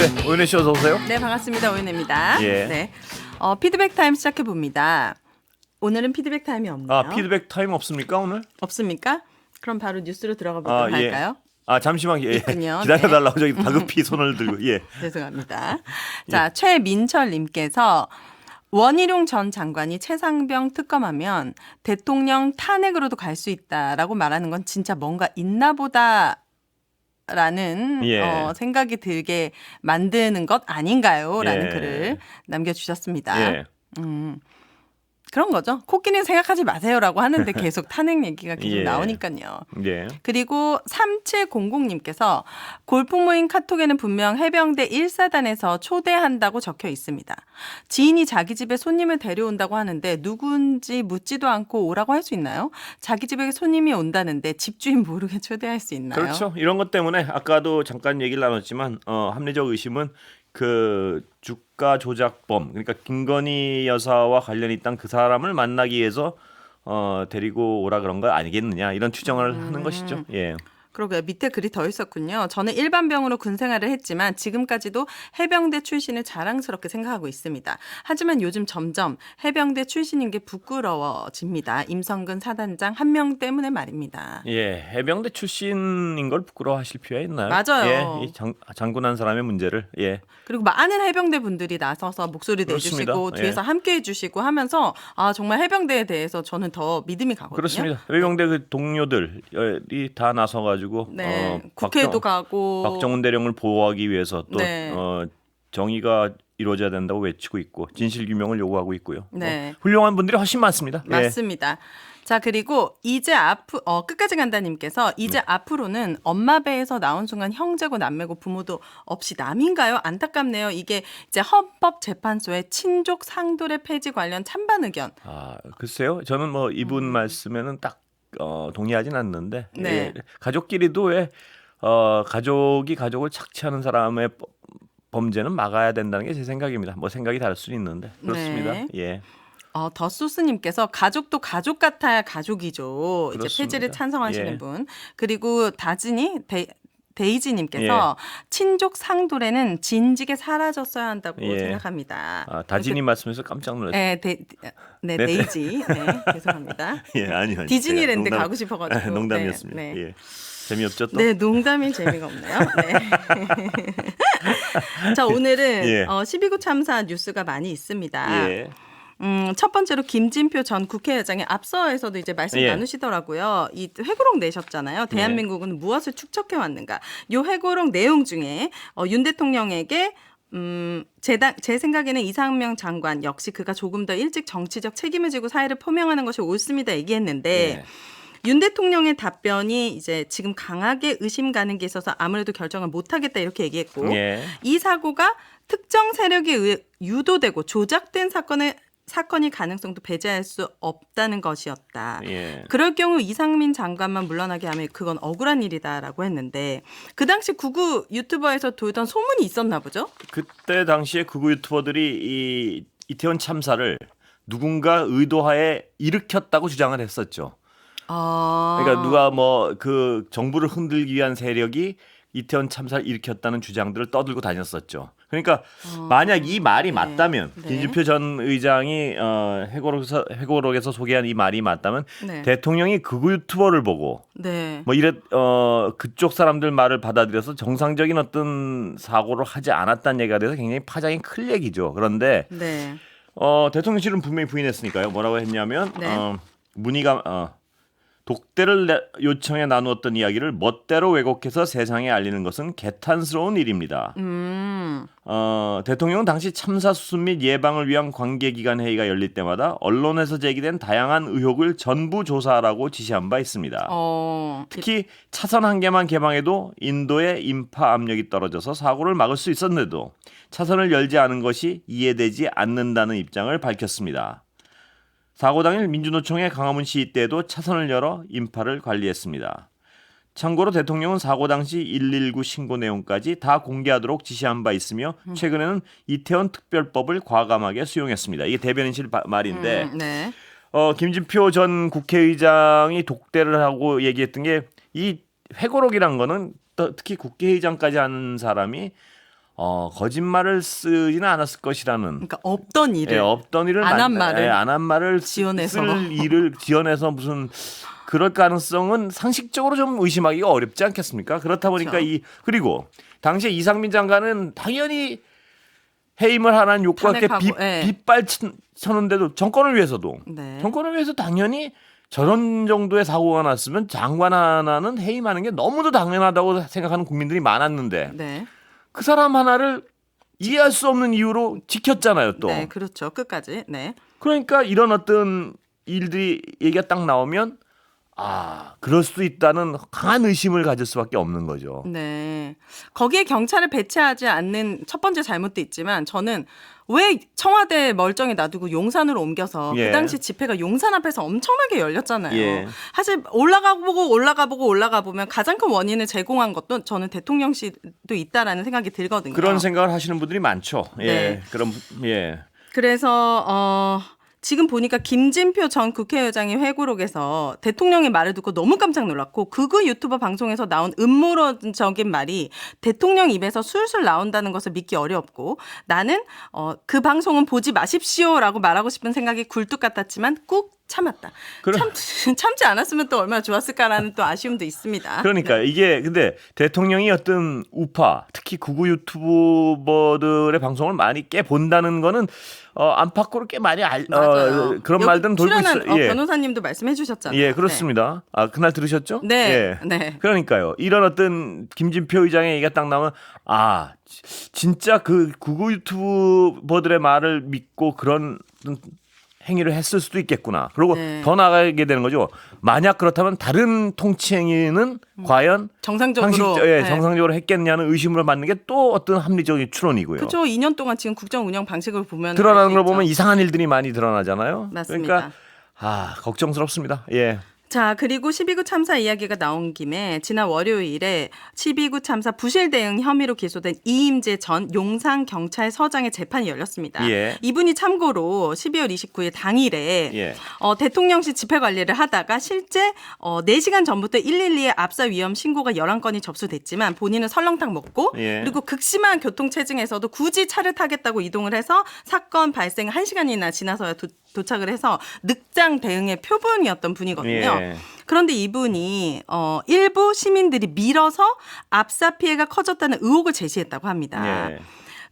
네, 오윤혜 씨 어서 오세요. 네, 반갑습니다. 오윤혜입니다. 예. 네, 피드백 타임 시작해 봅니다. 오늘은 피드백 타임이 없나요? 아, 피드백 타임 없습니까 오늘? 없습니까? 그럼 바로 뉴스로 들어가 보도록 할까요? 아, 잠시만요. 예. 있군요. 기다려달라고 저기 다급히 손을 들고. 예. 죄송합니다. 자, 최민철님께서 원희룡 전 장관이 최상병 특검하면 대통령 탄핵으로도 갈 수 있다라고 말하는 건 진짜 뭔가 있나 보다. 라는 예. 생각이 들게 만드는 것 아닌가요? 라는 예. 글을 남겨주셨습니다. 예. 그런 거죠. 코끼리는 생각하지 마세요라고 하는데 계속 탄핵 얘기가 계속 예. 나오니까요. 예. 그리고 3700님께서 골프 모임 카톡에는 분명 해병대 1사단에서 초대한다고 적혀 있습니다. 지인이 자기 집에 손님을 데려온다고 하는데 누군지 묻지도 않고 오라고 할 수 있나요? 자기 집에 손님이 온다는데 집주인 모르게 초대할 수 있나요? 그렇죠. 이런 것 때문에 아까도 잠깐 얘기를 나눴지만 합리적 의심은 그 주가 조작범, 그러니까 김건희 여사와 관련이 있던 그 사람을 만나기 위해서 데리고 오라 그런 거 아니겠느냐, 이런 추정을 하는 것이죠. 예. 그러게요. 밑에 글이 더 있었군요. 저는 일반병으로 군 생활을 했지만 지금까지도 해병대 출신을 자랑스럽게 생각하고 있습니다. 하지만 요즘 점점 해병대 출신인 게 부끄러워집니다. 임성근 사단장 한 명 때문에 말입니다. 예, 해병대 출신인 걸 부끄러워하실 필요가 있나요? 맞아요. 예, 이 장군한 사람의 문제를. 예. 그리고 많은 해병대 분들이 나서서 목소리 그렇습니다. 내주시고 뒤에서 예. 함께해 주시고 하면서 정말 해병대에 대해서 저는 더 믿음이 가거든요. 그렇습니다. 해병대 그 동료들이 다 나서가지고 네, 국회에도 가고 박정훈 대령을 보호하기 위해서 또 네. 정의가 이루어져야 된다고 외치고 있고 진실 규명을 요구하고 있고요. 네. 훌륭한 분들이 훨씬 많습니다. 예. 맞습니다. 자, 그리고 이제 끝까지 간다님께서 이제 앞으로는 엄마 배에서 나온 순간 형제고 남매고 부모도 없이 남인가요? 안타깝네요. 이게 이제 헌법재판소의 친족 상돌의 폐지 관련 찬반 의견. 아, 글쎄요. 저는 뭐 이분 말씀에는 딱 동의하진 않는데 네. 예, 가족끼리도 왜 가족이 가족을 착취하는 사람의 범죄는 막아야 된다는 게 제 생각입니다. 뭐 생각이 다를 수는 있는데 그렇습니다. 네. 예. 더소스님께서 가족도 가족 같아야 가족이죠. 이제 그렇습니다. 폐지를 찬성하시는 예. 분. 그리고 데이지님께서 친족 상돌에는 진즉에 사라졌어야 한다고 예. 생각합니다. 아, 다진이 말씀에서 깜짝 놀랐어요. 네, 데이지. 네, 죄송합니다. 예, 아니요. 디즈니랜드 가고 싶어가지고. 농담이었습니다. 네, 네. 예. 재미없죠 또? 네, 농담이 재미가 없네요. 네. 자, 오늘은 예. 12구 참사 뉴스가 많이 있습니다. 예. 첫 번째로 김진표 전 국회의장이 앞서에서도 이제 말씀 예. 나누시더라고요. 이 회고록 내셨잖아요. 대한민국은 무엇을 축적해 왔는가. 이 회고록 내용 중에 윤 대통령에게 제 생각에는 이상명 장관 역시 그가 조금 더 일찍 정치적 책임을 지고 사의를 표명하는 것이 옳습니다 얘기했는데 예. 윤 대통령의 답변이 이제 지금 강하게 의심 가는 게 있어서 아무래도 결정을 못하겠다 이렇게 얘기했고 예. 이 사고가 특정 세력에 의해 유도되고 조작된 사건이 가능성도 배제할 수 없다는 것이었다. 예. 그럴 경우 이상민 장관만 물러나게 하면 그건 억울한 일이다라고 했는데 그 당시 구구 유튜버에서 돌던 소문이 있었나 보죠? 그때 당시에 극우 유튜버들이 이 이태원 참사를 누군가 의도하에 일으켰다고 주장을 했었죠. 그러니까 누가 뭐 그 정부를 흔들기 위한 세력이 이태원 참사를 일으켰다는 주장들을 떠들고 다녔었죠. 그러니까 만약 이 말이 맞다면 네. 김진표 전 의장이 회고록에서 소개한 이 말이 맞다면 네. 대통령이 극우 유튜버를 보고 네. 뭐 그쪽 사람들 말을 받아들여서 정상적인 어떤 사고를 하지 않았다는 얘기가 돼서 굉장히 파장이 클 얘기죠. 그런데 네. 대통령실은 분명히 부인했으니까요. 뭐라고 했냐면 네. 문의가 독대를 요청해 나누었던 이야기를 멋대로 왜곡해서 세상에 알리는 것은 개탄스러운 일입니다. 대통령은 당시 참사 수습 및 예방을 위한 관계기관 회의가 열릴 때마다 언론에서 제기된 다양한 의혹을 전부 조사하라고 지시한 바 있습니다. 특히 차선 한 개만 개방해도 인도의 인파 압력이 떨어져서 사고를 막을 수 있었는데도 차선을 열지 않은 것이 이해되지 않는다는 입장을 밝혔습니다. 사고 당일 민주노총의 강화문 시위 때에도 차선을 열어 인파를 관리했습니다. 참고로 대통령은 사고 당시 119 신고 내용까지 다 공개하도록 지시한 바 있으며 최근에는 이태원 특별법을 과감하게 수용했습니다. 이게 대변인실 말인데 네. 김진표 전 국회의장이 독대를 하고 얘기했던 게 이 회고록이란 거는 특히 국회의장까지 하는 사람이 거짓말을 쓰지는 않았을 것이라는. 그러니까 없던 일을 없던 일을 안 한 말을 안 한 말을 지어내서 쓸 일을 지어내서 무슨 그럴 가능성은 상식적으로 좀 의심하기가 어렵지 않겠습니까? 그렇다 보니까 그렇죠. 그리고 당시에 이상민 장관은 당연히 해임을 하라는 요구가 이렇게 탄핵하고, 빗발쳤는데도 정권을 위해서도 네. 정권을 위해서 당연히 저런 정도의 사고가 났으면 장관 하나는 해임하는 게 너무도 당연하다고 생각하는 국민들이 많았는데 네. 그 사람 하나를 이해할 수 없는 이유로 지켰잖아요, 또. 네, 그렇죠. 끝까지. 네. 그러니까 이런 어떤 일들이 얘기가 딱 나오면 그럴 수도 있다는 강한 의심을 가질 수밖에 없는 거죠. 네. 거기에 경찰을 배치하지 않는 첫 번째 잘못도 있지만 저는 왜 청와대 멀쩡히 놔두고 용산으로 옮겨서 예. 그 당시 집회가 용산 앞에서 엄청나게 열렸잖아요. 예. 사실 올라가 보면 가장 큰 원인을 제공한 것도 저는 대통령실도 있다라는 생각이 들거든요. 그런 생각을 하시는 분들이 많죠. 예. 네. 그럼 그래서 지금 보니까 김진표 전 국회의장이 회고록에서 대통령의 말을 듣고 너무 깜짝 놀랐고 극우 유튜버 방송에서 나온 음모론적인 말이 대통령 입에서 술술 나온다는 것을 믿기 어렵고 나는 그 방송은 보지 마십시오라고 말하고 싶은 생각이 굴뚝 같았지만 꾹 참았다. 참지 않았으면 또 얼마나 좋았을까라는 또 아쉬움도 있습니다. 그러니까 네. 이게 근데 대통령이 어떤 우파 특히 극우 유튜버들의 방송을 많이 깨 본다는 거는 안팎으로 꽤 많이 그런 말들은 돌고 있어요. 예. 변호사님도 말씀해 주셨잖아요. 예, 그렇습니다. 네. 그날 들으셨죠? 네. 예. 네. 그러니까요. 이런 어떤 김진표 의장의 얘기가 딱 나오면 진짜 그 극우 유튜버들의 말을 믿고 그런 행위를 했을 수도 있겠구나. 그리고 네. 더 나아가게 되는 거죠. 만약 그렇다면 다른 통치 행위는 과연 정상적으로 정상적으로 했겠냐는 의심을 받는 게 또 어떤 합리적인 추론이고요. 그렇죠. 2년 동안 지금 국정 운영 방식을 보면 드러나는 걸 보면 이상한 일들이 많이 드러나잖아요. 맞습니다. 그러니까 걱정스럽습니다. 예. 자, 그리고 12구 참사 이야기가 나온 김에 지난 월요일에 12구 참사 부실 대응 혐의로 기소된 이임재 전 용산경찰서장의 재판이 열렸습니다. 예. 이분이 참고로 12월 29일 당일에 예. 대통령실 집회 관리를 하다가 실제 4시간 전부터 112에 압사 위험 신고가 11건이 접수됐지만 본인은 설렁탕 먹고 예. 그리고 극심한 교통체증에서도 굳이 차를 타겠다고 이동을 해서 사건 발생 1시간이나 지나서야 도착을 해서 늑장 대응의 표본이었던 분이거든요. 예. 그런데 이분이 일부 시민들이 밀어서 압사 피해가 커졌다는 의혹을 제시했다고 합니다. 예.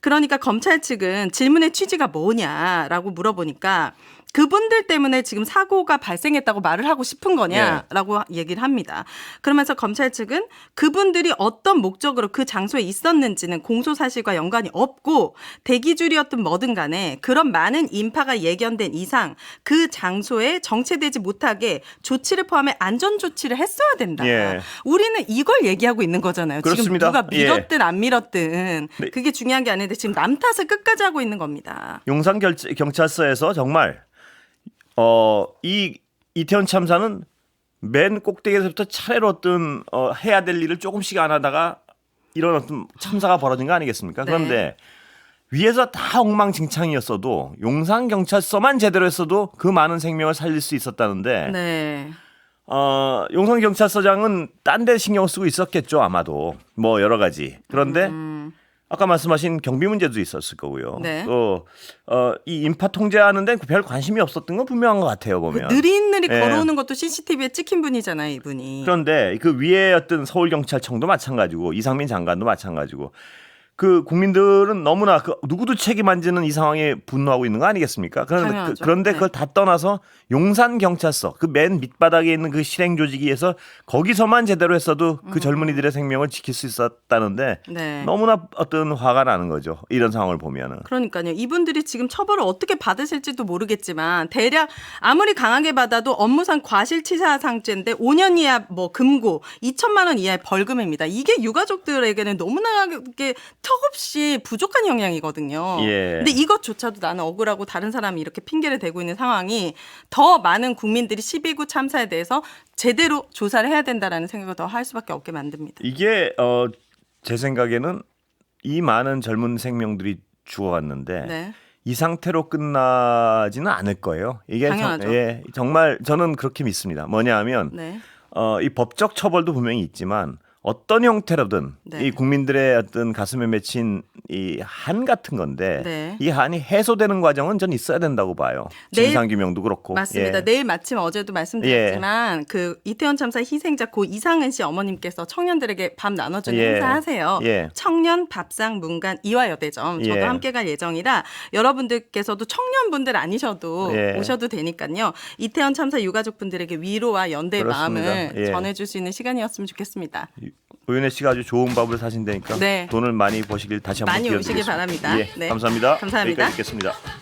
그러니까 검찰 측은 질문의 취지가 뭐냐라고 물어보니까 그분들 때문에 지금 사고가 발생했다고 말을 하고 싶은 거냐라고 얘기를 합니다. 그러면서 검찰 측은 그분들이 어떤 목적으로 그 장소에 있었는지는 공소 사실과 연관이 없고 대기줄이었든 뭐든 간에 그런 많은 인파가 예견된 이상 그 장소에 정체되지 못하게 조치를 포함해 안전 조치를 했어야 된다. 예. 우리는 이걸 얘기하고 있는 거잖아요. 그렇습니다. 지금 누가 밀었든 안 밀었든 네. 그게 중요한 게 아닌데 지금 남 탓을 끝까지 하고 있는 겁니다. 용산 경찰서에서 정말 이 이태원 참사는 맨 꼭대기에서부터 차례로 어떤 해야 될 일을 조금씩 안 하다가 이런 어떤 참사가 벌어진 거 아니겠습니까? 네. 그런데 위에서 다 엉망진창이었어도 용산 경찰서만 제대로 했어도 그 많은 생명을 살릴 수 있었다는데 네. 용산 경찰서장은 딴 데 신경 쓰고 있었겠죠, 아마도. 뭐 여러 가지. 그런데 아까 말씀하신 경비 문제도 있었을 거고요. 네. 또 이 인파 통제하는 데는 별 관심이 없었던 건 분명한 것 같아요, 보면. 느릿느릿 예. 걸어오는 것도 CCTV에 찍힌 분이잖아요, 이분이. 그런데 그 위에 어떤 서울경찰청도 마찬가지고 이상민 장관도 마찬가지고 그 국민들은 너무나 누구도 책임 안 지는 이 상황에 분노하고 있는 거 아니겠습니까? 당연하죠. 그런데 네. 그걸 다 떠나서 용산 경찰서 그 맨 밑바닥에 있는 그 실행 조직위에서 거기서만 제대로 했어도 그 젊은이들의 생명을 지킬 수 있었다는데 네. 너무나 어떤 화가 나는 거죠. 이런 상황을 보면은. 그러니까요. 이분들이 지금 처벌을 어떻게 받으실지도 모르겠지만 대략 아무리 강하게 받아도 업무상 과실치사상죄인데 5년 이하 뭐 금고 2천만 원 이하의 벌금입니다. 이게 유가족들에게는 너무나게 턱없이 부족한 영향이거든요. 예. 근데 이것조차도 나는 억울하고 다른 사람이 이렇게 핑계를 대고 있는 상황이 더 많은 국민들이 12구 참사에 대해서 제대로 조사를 해야 된다라는 생각을 더 할 수밖에 없게 만듭니다. 이게 제 생각에는 이 많은 젊은 생명들이 죽어갔는데 네. 이 상태로 끝나지는 않을 거예요. 이게 당연하죠. 정말 저는 그렇게 믿습니다. 뭐냐 하면 네. 이 법적 처벌도 분명히 있지만 어떤 형태로든 네. 이 국민들의 어떤 가슴에 맺힌 이 한 같은 건데 네. 이 한이 해소되는 과정은 전 있어야 된다고 봐요. 내일- 진상규명도 그렇고. 맞습니다. 예. 내일 마침 어제도 말씀드렸지만 그 이태원 참사 희생자 고 이상은 씨 어머님께서 청년들에게 밥 나눠주는 예. 행사하세요. 예. 청년 밥상 문간 이화여대점 저도 예. 함께 갈 예정이라 여러분들께서도 청년분들 아니셔도 예. 오셔도 되니까요. 이태원 참사 유가족분들에게 위로와 연대의 그렇습니다. 마음을 예. 전해줄 수 있는 시간이었으면 좋겠습니다. 우윤혜 씨가 아주 좋은 밥을 사신다니까 네. 돈을 많이 버시길 다시 한번 많이 오시길 기원드리겠습니다. 바랍니다. 예, 네. 감사합니다. 감사합니다. 여기까지 듣겠습니다.